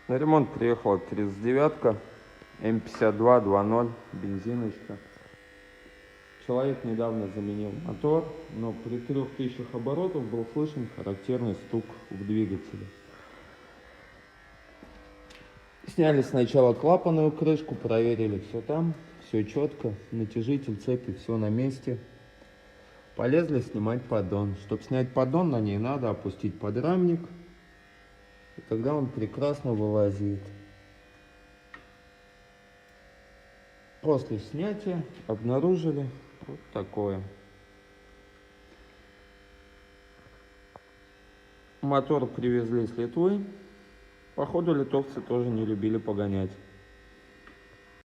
На ремонт приехала 39-ка, М52 2.0, бензиночка. Человек недавно заменил мотор, но при 3000 оборотов был слышен характерный стук в двигателе. Сняли сначала клапанную крышку, проверили все там, все четко, натяжитель цепи, все на месте. Полезли снимать поддон. Чтобы снять поддон, на ней надо опустить подрамник, и тогда он прекрасно вылазит. После снятия обнаружили вот такое. Мотор привезли с Литвы. Походу, литовцы тоже не любили погонять.